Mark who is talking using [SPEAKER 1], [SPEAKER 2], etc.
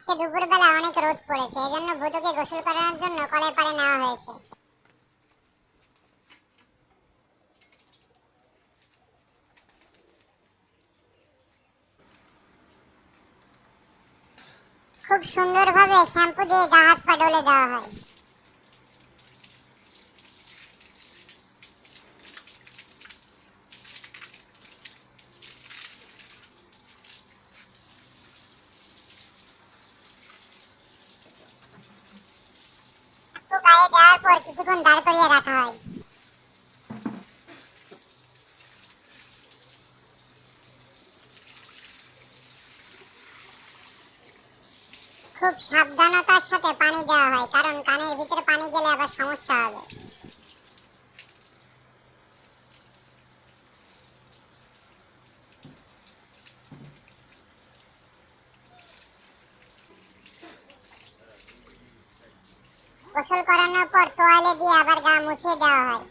[SPEAKER 1] আজকে দুপুরবেলা অনেক রোদ পড়েছে, এজন্য ভূতকে গোসল করানোর জন্য কলের পাড়ে নেওয়া হয়েছে। খুব সুন্দরভাবে শ্যাম্পু দিয়ে গা হাত পা ডলে দেওয়া হয়। শ্যাম্পু গায়ে দেওয়ার পর কিছুক্ষণ দাঁড় করিয়ে রাখা হয়। খুব সাবধানতার সাথে পানি দেওয়া হয়, কারণ কানের ভিতরে পানি গেলে আবার সমস্যা হবে। গোসল করানোর পর তোয়ালে দিয়ে আবার গা মুছিয়ে দেওয়া হয়।